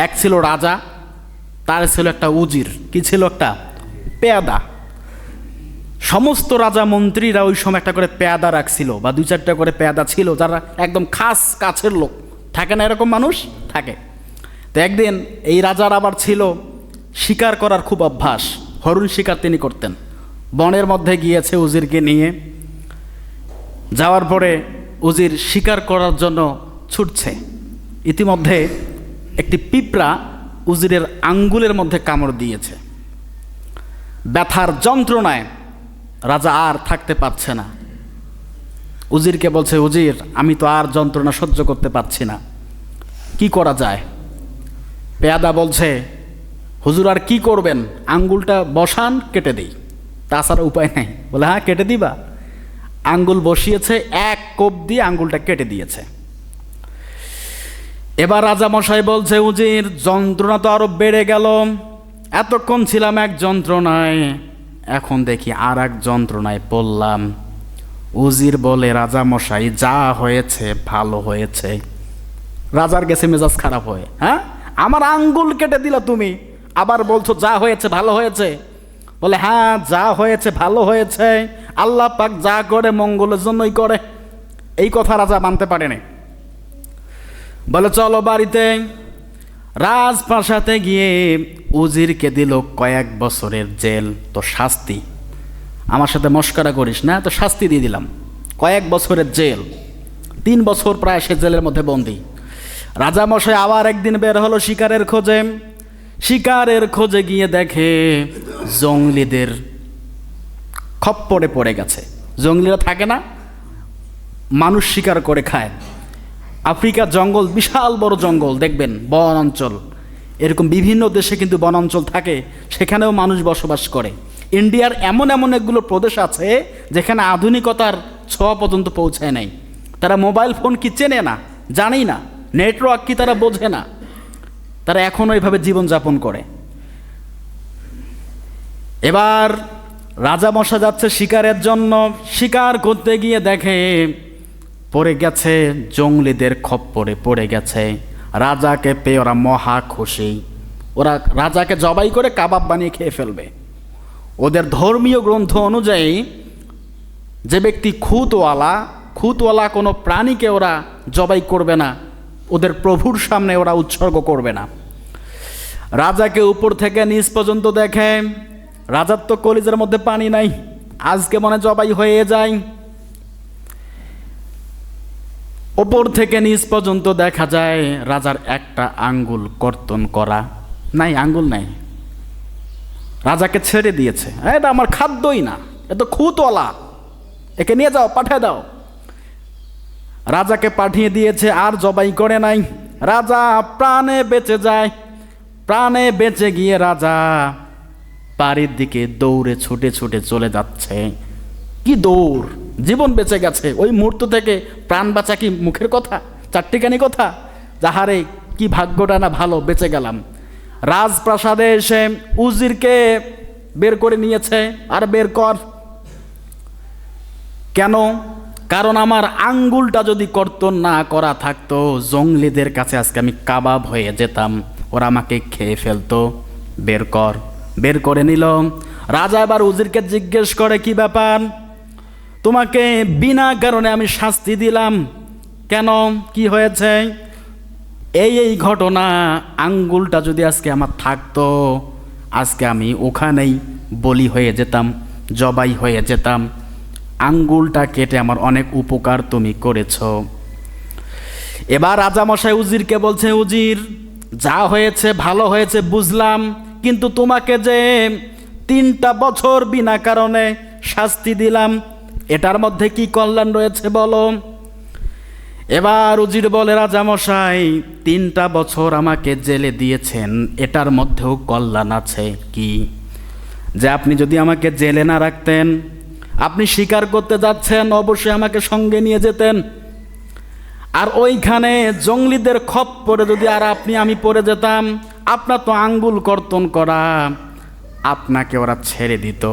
এক ছিল রাজা, তার ছিল একটা উজির, কি ছিল, একটা পেয়াদা। সমস্ত রাজা মন্ত্রীরা ওই সময় একটা করে পেয়াদা রাখছিল, বা দুই চারটা করে পেয়াদা ছিল, যারা একদম খাস কাছের লোক। থাকে না এরকম মানুষ? থাকে। তো একদিন এই রাজার আবার ছিল শিকার করার খুব অভ্যাস, হরিণ শিকার তিনি করতেন। বনের মধ্যে গিয়েছে উজিরকে নিয়ে, যাওয়ার পরে উজির শিকার করার জন্য ছুটছে। ইতিমধ্যে একটি পিঁপড়া উজিরের আঙ্গুলের মধ্যে কামড় দিয়েছে। ব্যথার যন্ত্রণায় রাজা আর থাকতে পারছে না। উজিরকে বলছে, উজির, আমি তো আর যন্ত্রণা সহ্য করতে পারছি না, কি করা যায়? পেয়াদা বলছে, হুজুর আর কি করবেন, আঙ্গুলটা বসান, কেটে দিই, তাছাড়া উপায় নেই। বলে, হ্যাঁ কেটে দিবা? আঙ্গুল বসিয়েছে, এক কোপ দিয়ে আঙ্গুলটা কেটে দিয়েছে। এবার রাজা মশাই বলছে, উজির, যন্ত্রণা তো আরো বেড়ে গেল, এতক্ষণ ছিলাম এক যন্ত্রণায়, এখন দেখি আর এক যন্ত্রণায় পড়লাম। উজির বলে, রাজা মশাই, যা হয়েছে ভালো হয়েছে। রাজার গেছে মেজাজ খারাপ হয়ে, হ্যাঁ, আমার আঙ্গুল কেটে দিলা তুমি, আবার বলছো যা হয়েছে ভালো হয়েছে। বলে, হ্যাঁ যা হয়েছে ভালো হয়েছে, আল্লাহ পাক যা করে মঙ্গলের জন্যই করে। এই কথা রাজা মানতে পারেনি। বলে, চলো বাড়িতে। রাজপ্রাসাদে গিয়ে উজিরকে দিল কয়েক বছরের জেল। তো শাস্তি, আমার সাথে মস্করা করিস না, তো শাস্তি দিয়ে দিলাম, কয়েক বছরের জেল। 3 বছর প্রায় সে জেলের মধ্যে বন্দি। রাজামশাই আবার একদিন বের হলো শিকারের খোঁজে। শিকারের খোঁজে গিয়ে দেখে জঙ্গলিদের খপ্পরে পড়ে গেছে। জঙ্গলিরা থাকে না, মানুষ শিকার করে খায়। আফ্রিকার জঙ্গল, বিশাল বড় জঙ্গল দেখবেন, বন অঞ্চল, এরকম বিভিন্ন দেশে কিন্তু বন অঞ্চল থাকে, সেখানেও মানুষ বসবাস করে। ইন্ডিয়ার এমন এমন একগুলো প্রদেশ আছে যেখানে আধুনিকতার ছোঁয়া পর্যন্ত পৌঁছায় নাই। তারা মোবাইল ফোন কি চেনে না, জানেই না, নেটওয়ার্ক কি তারা বোঝে না, তারা এখনও এইভাবে জীবনযাপন করে। এবার রাজামশাই যাচ্ছে শিকারের জন্য, শিকার করতে গিয়ে দেখে পড়ে গেছে, জঙ্গলিদের খপ্পরে পড়ে গেছে। রাজাকে পেয়ে ওরা মহা খুশি, ওরা রাজাকে জবাই করে কাবাব বানিয়ে খেয়ে ফেলবে। ওদের ধর্মীয় গ্রন্থ অনুযায়ী যে ব্যক্তি খুঁতওয়ালা কোনো প্রাণীকে ওরা জবাই করবে না, ওদের প্রভুর সামনে ওরা উৎসর্গ করবে না। রাজাকে উপর থেকে নিচ পর্যন্ত দেখে, রাজার তো কলিজার মধ্যে পানি নাই, আজকে মনে জবাই হয়ে যায়। ওপর থেকে নিচ পর্যন্ত দেখা যায় রাজার একটা আঙ্গুল কর্তন করা নাই, আঙ্গুল নাই। রাজাকে ছেড়ে দিয়েছে, এটা আমার খাদ্যই না, এ তো খুঁতওয়ালা, একে নিয়ে যাও, পাঠিয়ে দাও। রাজাকে পাঠিয়ে দিয়েছে, আর জবাই করে নাই। রাজা প্রাণে বেঁচে যায়। প্রাণে বেঁচে গিয়ে রাজা বাড়ির দিকে দৌড়ে ছুটে ছুটে চলে যাচ্ছে। কি দৌড়, জীবন বেঁচে গেছে। ওই মুহূর্ত থেকে প্রাণ বাঁচা কি মুখের কথা, চারটিখানি কথা? যাহারে কি ভাগ্যটা না ভালো, বেঁচে গেলাম। রাজপ্রাসাদে এসে উজিরকে বের করে নিয়েছে, আর বের কর। কেন? কারণ আমার আঙ্গুলটা যদি কর্তন না করা থাকতো, জঙ্গলিদের কাছে আজকে আমি কাবাব হয়ে যেতাম, ওরা আমাকে খেয়ে ফেলতো। বের কর। বের করে নিল। রাজা এবার উজিরকে জিজ্ঞেস করে, কি ব্যাপার, তোমাকে বিনা কারণে আমি শাস্তি দিলাম কেন, কি হয়েছে? এই ঘটনা, আঙ্গুলটা যদি আজকে আমার থাকতো, আজকে আমি ওখানেই বলি হয়ে যেতাম, জবাই হয়ে যেতাম। আঙ্গুলটা কেটে আমার অনেক উপকার তুমি করেছ। এবার রাজামশাই উজিরকে বলছে, উজির, যা হয়েছে ভালো হয়েছে বুঝলাম, কিন্তু তোমাকে যে 3টা বছর বিনা কারণে শাস্তি দিলাম, এটার মধ্যে কি কল্যাণ রয়েছে বলো? এবার উজির বলে, রাজামশাই, 3টা বছর আমাকে জেলে দিয়েছেন, এটার মধ্যেও কল্যাণ আছে। কি? যে আপনি যদি আমাকে জেলে না রাখতেন, আপনি শিকার করতে যাচ্ছেন, অবশ্যই আমাকে সঙ্গে নিয়ে যেতেন, আর ওইখানে জঙ্গলিদের খপ্পরে যদি আর আমি পড়ে যেতাম, আপনার তো আঙ্গুল কর্তন করা, আপনাকে ওরা ছেড়ে দিত,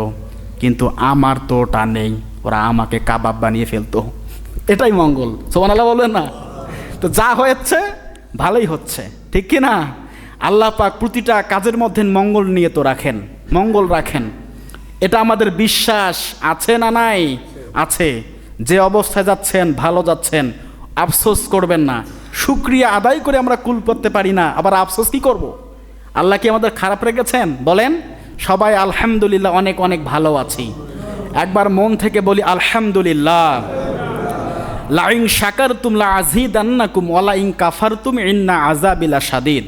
কিন্তু আমার তো ওটা নেই, ওরা আমাকে কাবাব বানিয়ে ফেলতো। এটাই মঙ্গল, সুবহানাল্লাহ বলবেন না? তো যা হয়েছে ভালোই হচ্ছে, ঠিক কি না? আল্লাহ পাক প্রতিটা কাজের মধ্যে মঙ্গল নিয়ে তো রাখেন, মঙ্গল রাখেন। এটা আমাদের বিশ্বাস আছে না নাই? আছে। যে অবস্থায় যাচ্ছেন, ভালো যাচ্ছেন, আফসোস করবেন না। শুকরিয়া আদায় করে আমরা কুল করতে পারি না, আবার আফসোস কি করব? আল্লাহ কি আমাদের খারাপ রেখেছেন? বলেন। সবাই আলহামদুলিল্লাহ অনেক অনেক ভালো আছি। একবার মন থেকে বলি আলহামদুলিল্লাহ। লাইন শাকারতুম লাযীদান্নাকুম ওয়া লাইন কাফারতুম ইন্না আযাবি লাশাদীদ।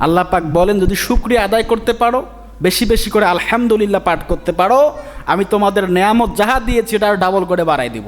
আল্লাহ পাক বলেন, যদি শুকরিয়া আদায় করতে পারো, বেশি বেশি করে আলহামদুলিল্লাহ পাঠ করতে পারো, আমি তোমাদের নেয়ামত যাহা দিয়েছি এটা ডাবল করে বাড়াই দিব।